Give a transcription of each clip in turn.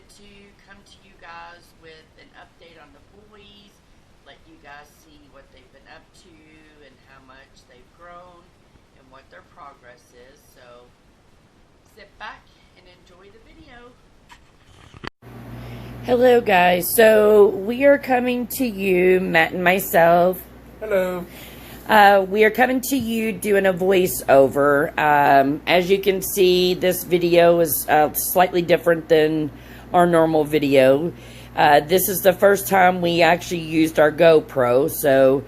wanted to come to you guys with an update on the boys, let you guys see what they've been up to and how much they've grown and what their progress is. So sit back and enjoy the video. Hello guys, so we are coming to you, Matt and myself. Hello. We are coming to you doing a voiceover. As you can see, this video is slightly different than our normal video. This is the first time we actually used our GoPro, so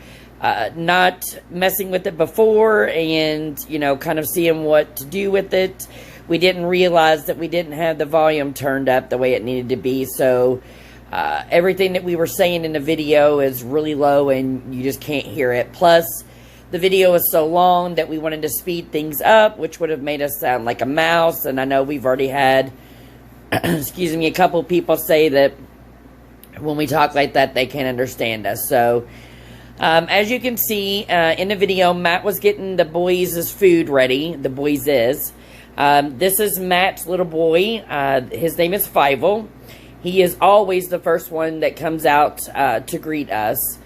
not messing with it before and, you know, kind of seeing what to do with it. We didn't realize that we didn't have the volume turned up the way it needed to be, so everything that we were saying in the video is really low and you just can't hear it. Plus, the video is so long that we wanted to speed things up, which would have made us sound like a mouse. And I know we've already had, excuse me, a couple people say that when we talk like that, they can't understand us. So, as you can see in the video, Matt was getting the boys' food ready. The boys is. This is Matt's little boy. His name is Fievel. He is always the first one that comes out to greet us.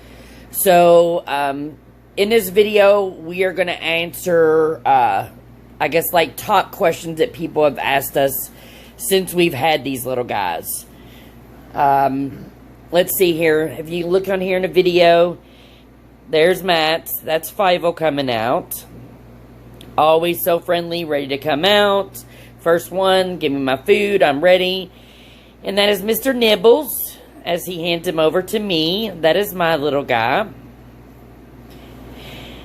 So, in this video, we are going to answer, I guess, like, top questions that people have asked us since we've had these little guys. Let's see here. If you look on here in the video, there's Matt. That's Fievel coming out. Always so friendly, ready to come out. First one, give me my food, I'm ready. And that is Mr. Nibbles, as he hands him over to me. That is my little guy.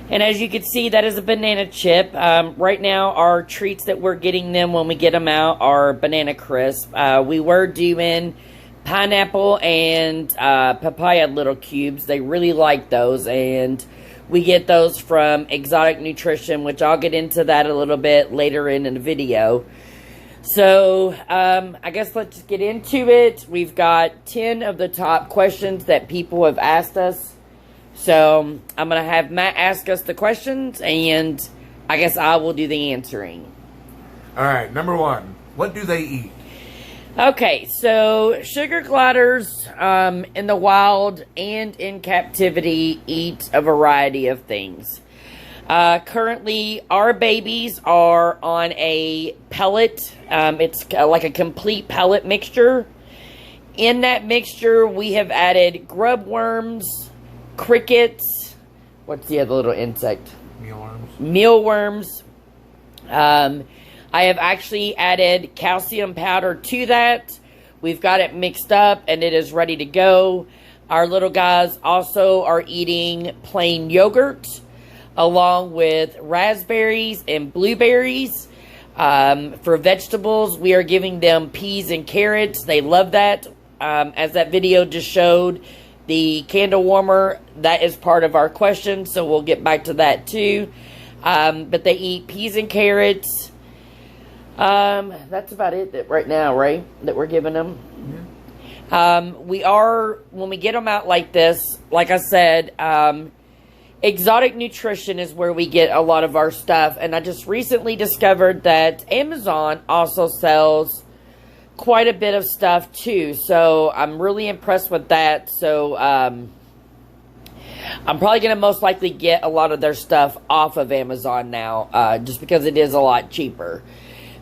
And as you can see, that is a banana chip. Right now, our treats that we're getting them when we get them out are banana crisp. We were doing pineapple and papaya little cubes. They really like those, and we get those from Exotic Nutrition, which I'll get into that a little bit later in the video. So, I guess let's get into it. We've got 10 of the top questions that people have asked us. So, I'm going to have Matt ask us the questions, and I guess I will do the answering. Alright, number one. What do they eat? Okay, so sugar gliders in the wild and in captivity eat a variety of things. Currently, our babies are on a pellet. It's like a complete pellet mixture. In that mixture, we have added grub worms, crickets. What's the other little insect? Mealworms. Mealworms. I have actually added calcium powder to that. We've got it mixed up and it is ready to go. Our little guys also are eating plain yogurt along with raspberries and blueberries. For vegetables, we are giving them peas and carrots. They love that. As that video just showed, the candle warmer, that is part of our question, so we'll get back to that too. But they eat peas and carrots. That's about it right now, right? That we're giving them. Yeah. When we get them out like this, like I said, Exotic Nutrition is where we get a lot of our stuff. And I just recently discovered that Amazon also sells quite a bit of stuff too. So I'm really impressed with that. So, I'm probably going to most likely get a lot of their stuff off of Amazon now, just because it is a lot cheaper.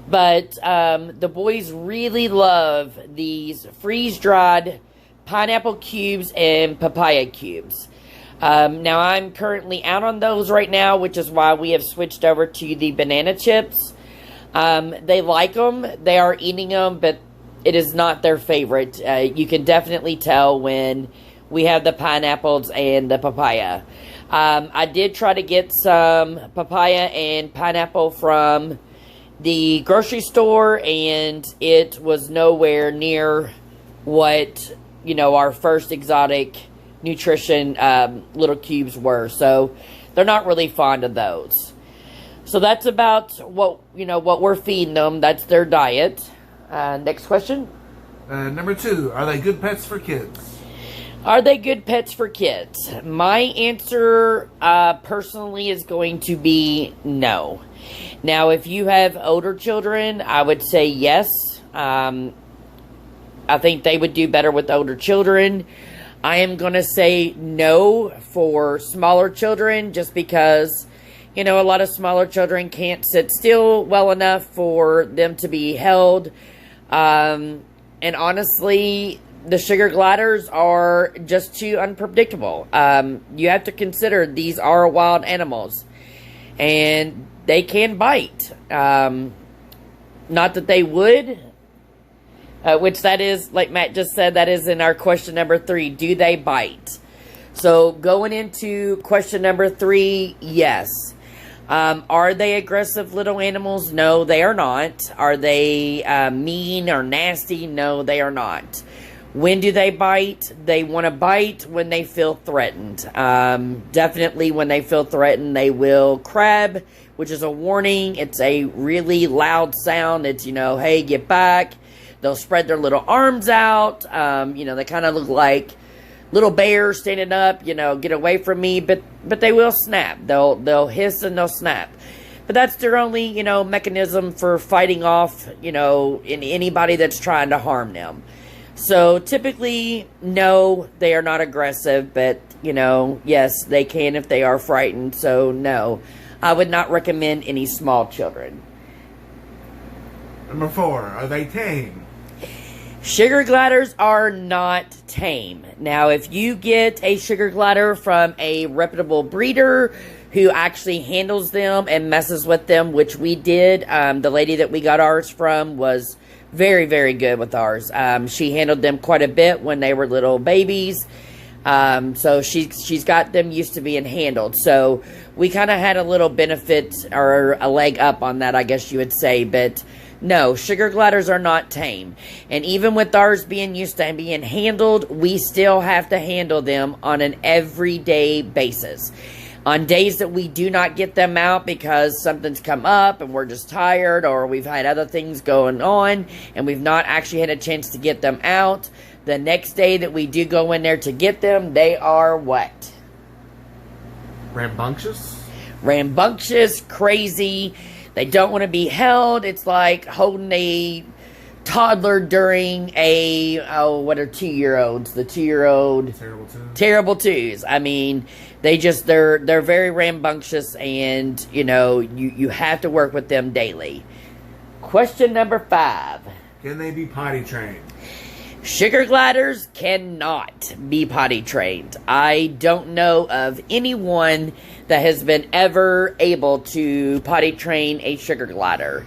But the boys really love these freeze-dried pineapple cubes and papaya cubes. Now, I'm currently out on those right now, which is why we have switched over to the banana chips. They like them. They are eating them, but it is not their favorite. You can definitely tell when we have the pineapples and the papaya. I did try to get some papaya and pineapple from the grocery store, and it was nowhere near what, you know, our first Exotic Nutrition little cubes were. So they're not really fond of those. So that's about what we're feeding them. That's their diet. Next question. Number two, are they good pets for kids? Are they good pets for kids? My answer personally is going to be no. Now, if you have older children, I would say yes. I think they would do better with older children. I am going to say no for smaller children just because, you know, a lot of smaller children can't sit still well enough for them to be held. And honestly, the sugar gliders are just too unpredictable. You have to consider these are wild animals and they can bite. Not that they would. Which that is, like Matt just said, that is in our question number 3. Do they bite? So going into question number 3, yes. Are they aggressive little animals? No, they are not. Are they mean or nasty? No, they are not. When do they bite? They want to bite when they feel threatened. Definitely when they feel threatened, they will crab, which is a warning. It's a really loud sound. It's, you know, hey, get back. They'll spread their little arms out. You know, they kind of look like little bears standing up, you know, get away from me. But they will snap. They'll hiss and they'll snap. But that's their only, you know, mechanism for fighting off, you know, anybody that's trying to harm them. So typically, no, they are not aggressive. But, you know, yes, they can if they are frightened. So no, I would not recommend any small children. Number 4, are they tame? Sugar gliders are not tame. Now, if you get a sugar glider from a reputable breeder who actually handles them and messes with them, which we did, the lady that we got ours from was very, very good with ours. She handled them quite a bit when they were little babies. So she's got them used to being handled. So we kind of had a little benefit or a leg up on that, I guess you would say. But no, sugar gliders are not tame. And even with ours being used to being handled, we still have to handle them on an everyday basis. On days that we do not get them out because something's come up and we're just tired or we've had other things going on and we've not actually had a chance to get them out, the next day that we do go in there to get them, they are what? Rambunctious? Rambunctious, crazy. They don't want to be held. It's like holding a toddler during a, what are 2-year-olds? The 2-year-old. Terrible twos. Terrible twos. I mean, they're very rambunctious and, you know, you have to work with them daily. Question number 5. Can they be potty trained? Sugar gliders cannot be potty trained. I don't know of anyone that has been ever able to potty train a sugar glider.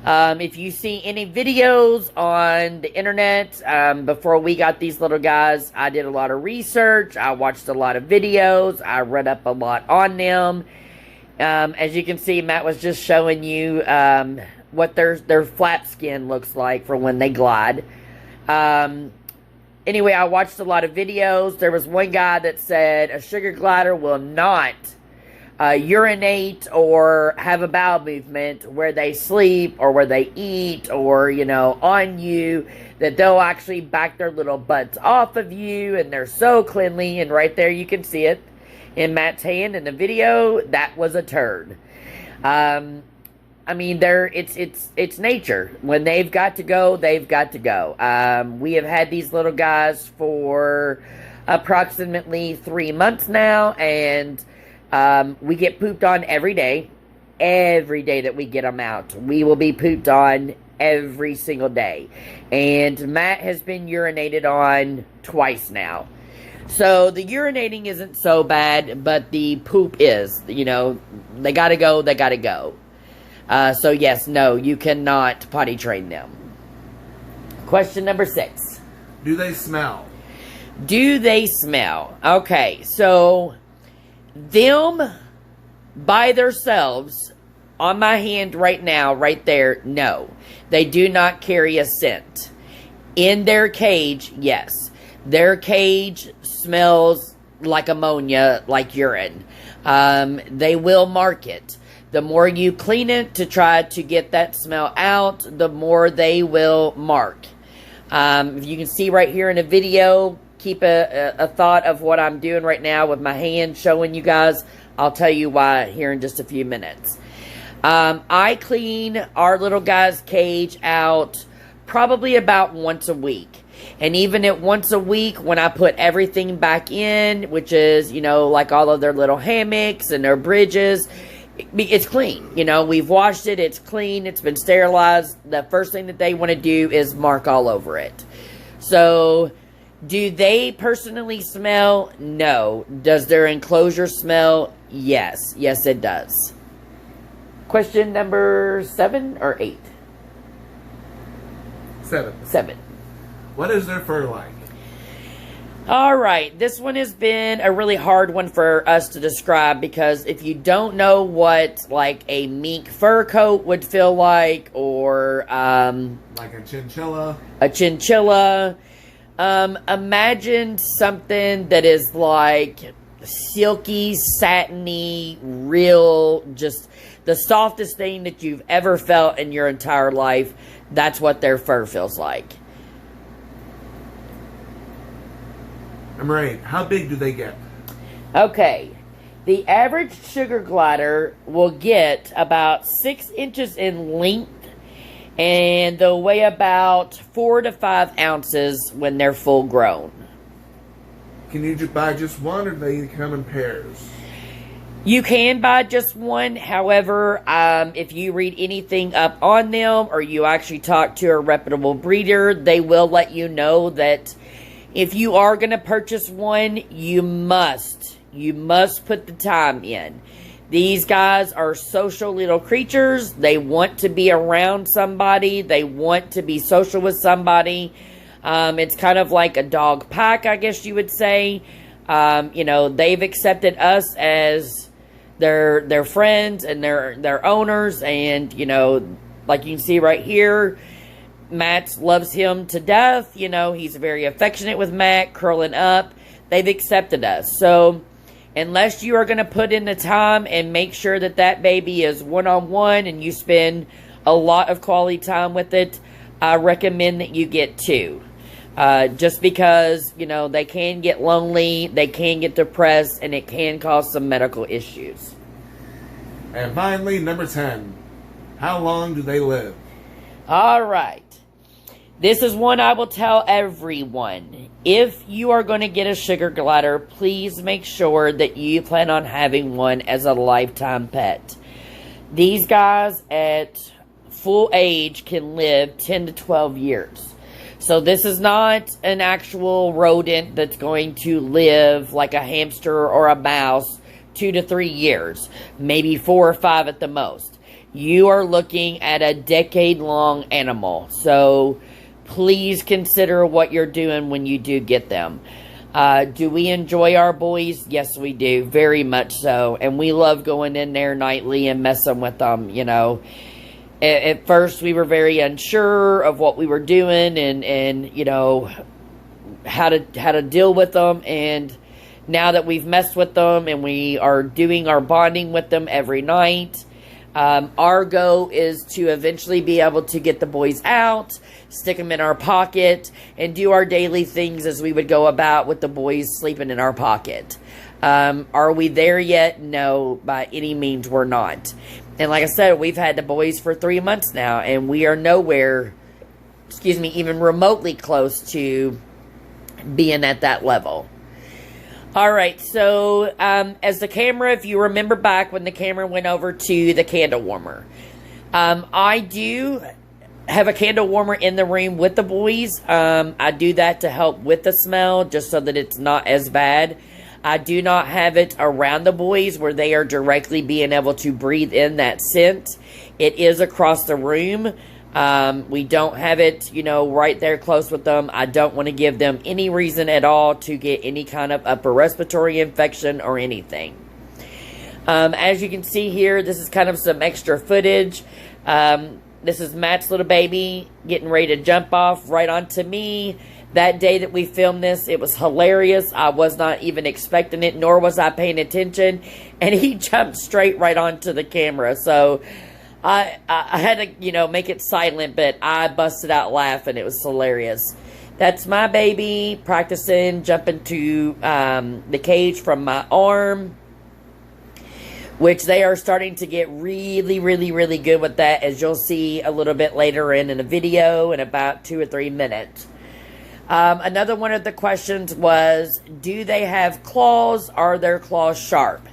If you see any videos on the internet, before we got these little guys, I did a lot of research. I watched a lot of videos. I read up a lot on them. As you can see, Matt was just showing you what their flap skin looks like for when they glide. Anyway, I watched a lot of videos. There was one guy that said a sugar glider will not urinate or have a bowel movement where they sleep or where they eat or, you know, on you, that they'll actually back their little butts off of you and they're so cleanly. And right there you can see it in Matt's hand in the video. That was a turd. I mean, it's nature. When they've got to go, they've got to go. We have had these little guys for approximately 3 months now, and we get pooped on every day. Every day that we get them out, we will be pooped on every single day. And Matt has been urinated on twice now. So the urinating isn't so bad, but the poop is. You know, they gotta go, they gotta go. So yes, no, you cannot potty train them. Question number 6. Do they smell? Do they smell? Okay, so them by themselves, on my hand right now, right there, no. They do not carry a scent. In their cage, yes. Their cage smells like ammonia, like urine. They will mark it. The more you clean it to try to get that smell out, the more they will mark. If you can see right here in the video, keep a thought of what I'm doing right now with my hand showing you guys. I'll tell you why here in just a few minutes. I clean our little guy's cage out probably about once a week. And even at once a week, when I put everything back in, which is, like all of their little hammocks and their bridges, it's clean. We've washed it. It's clean. It's been sterilized. The first thing that they want to do is mark all over it. So, do they personally smell? No. Does their enclosure smell? Yes. Yes, it does. Question number 7 or 8? 7. 7. What is their fur like? All right, this one has been a really hard one for us to describe, because if you don't know what like a mink fur coat would feel like, or like a chinchilla. Imagine something that is like silky, satiny, real, just the softest thing that you've ever felt in your entire life. That's what their fur feels like. Number 8. How big do they get? Okay. The average sugar glider will get about 6 inches in length, and they'll weigh about 4 to 5 ounces when they're full grown. Can you buy just one, or do they come in pairs? You can buy just one. However, if you read anything up on them, or you actually talk to a reputable breeder, they will let you know that if you are going to purchase one, you must put the time in. These guys are social little creatures. They want to be around somebody. They want to be social with somebody. It's kind of like a dog pack, I guess you would say. They've accepted us as their friends and their owners. And, like you can see right here, Matt loves him to death. He's very affectionate with Matt, curling up. They've accepted us. So, unless you are going to put in the time and make sure that that baby is one-on-one and you spend a lot of quality time with it, I recommend that you get 2. Just because, they can get lonely, they can get depressed, and it can cause some medical issues. And finally, number 10. How long do they live? All right. This is one I will tell everyone. If you are going to get a sugar glider, please make sure that you plan on having one as a lifetime pet. These guys at full age can live 10 to 12 years. So this is not an actual rodent that's going to live like a hamster or a mouse 2 to 3 years, maybe 4 or 5 at the most. You are looking at a decade-long animal. So please consider what you're doing when you do get them. Do we enjoy our boys? Yes, we do. Very much so. And we love going in there nightly and messing with them, At first, we were very unsure of what we were doing and how to deal with them. And now that we've messed with them and we are doing our bonding with them every night, our goal is to eventually be able to get the boys out, stick them in our pocket, and do our daily things as we would go about with the boys sleeping in our pocket. Are we there yet? No, by any means we're not. And like I said, we've had the boys for 3 months now, and we are nowhere, even remotely close to being at that level. All right, so as the camera, if you remember back when the camera went over to the candle warmer, I do have a candle warmer in the room with the boys. I do that to help with the smell, just so that it's not as bad. I do not have it around the boys where they are directly being able to breathe in that scent. It is across the room. We don't have it, right there close with them. I don't want to give them any reason at all to get any kind of upper respiratory infection or anything. As you can see here, this is kind of some extra footage. This is Matt's little baby getting ready to jump off right onto me. That day that we filmed this, it was hilarious. I was not even expecting it, nor was I paying attention. And he jumped straight right onto the camera. So I had to, make it silent, but I busted out laughing. It was hilarious. That's my baby practicing jumping to the cage from my arm, which they are starting to get really, really, really good with that, as you'll see a little bit later in the video in about 2 or 3 minutes. Another one of the questions was, do they have claws? Are their claws sharp?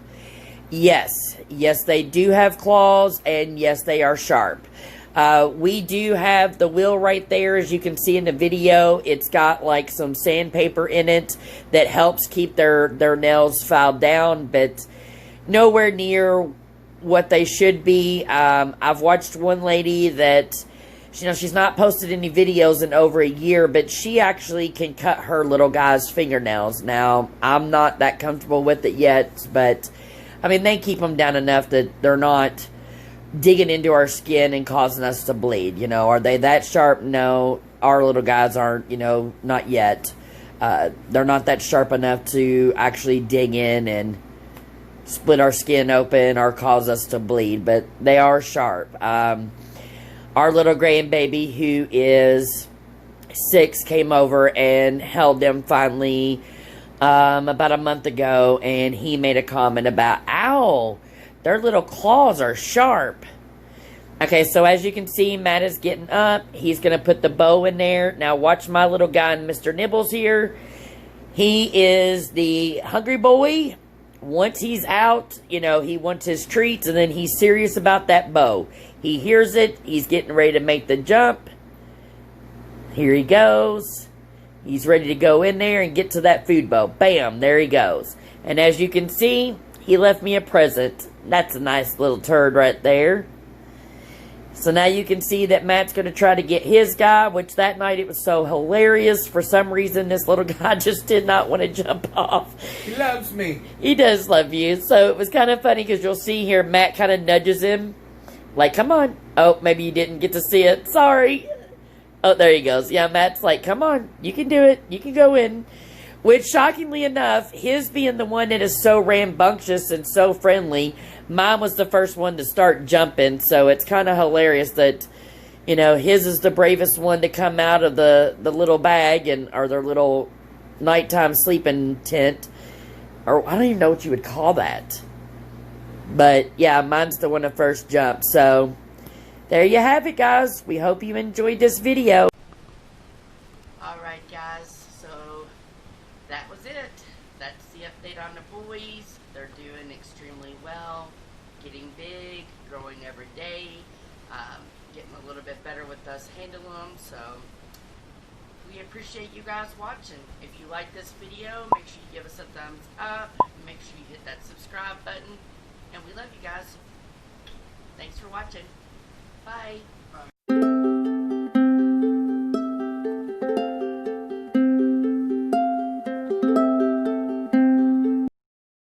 Yes. Yes, they do have claws, and yes, they are sharp. We do have the wheel right there, as you can see in the video. It's got like some sandpaper in it that helps keep their nails filed down, but nowhere near what they should be. I've watched one lady that, she's not posted any videos in over a year, but she actually can cut her little guy's fingernails. Now, I'm not that comfortable with it yet, but, I mean, they keep them down enough that they're not digging into our skin and causing us to bleed. Are they that sharp? No, our little guys aren't, not yet. They're not that sharp enough to actually dig in and split our skin open or cause us to bleed, but they are sharp. Our little grandbaby, who is 6, came over and held them finally about a month ago, and he made a comment about, ow, their little claws are sharp. Okay, so as you can see, Matt is getting up. He's going to put the bow in there. Now watch my little guy, Mr. Nibbles here. He is the hungry boy. Once he's out, he wants his treats, and then he's serious about that bow. He hears it. He's getting ready to make the jump. Here he goes. He's ready to go in there and get to that food bowl. Bam, there he goes. And as you can see, he left me a present. That's a nice little turd right there. So now you can see that Matt's going to try to get his guy, which that night it was so hilarious. For some reason, this little guy just did not want to jump off. He loves me. He does love you. So it was kind of funny because you'll see here Matt kind of nudges him. Like, come on. Oh, maybe you didn't get to see it. Sorry. Oh, there he goes. Yeah, Matt's like, come on. You can do it. You can go in. Which, shockingly enough, his being the one that is so rambunctious and so friendly, mine was the first one to start jumping. So it's kind of hilarious that, his is the bravest one to come out of the little bag or their little nighttime sleeping tent. Or I don't even know what you would call that. But, yeah, mine's the one that first jumped. So, there you have it, guys. We hope you enjoyed this video. Alright, guys. So, that was it. That's the update on the boys. They're doing extremely well. Getting big. Growing every day. Getting a little bit better with us handling them. So, we appreciate you guys watching. If you like this video, make sure you give us a thumbs up. Make sure you hit that subscribe button. And we love you guys. Thanks for watching. Bye.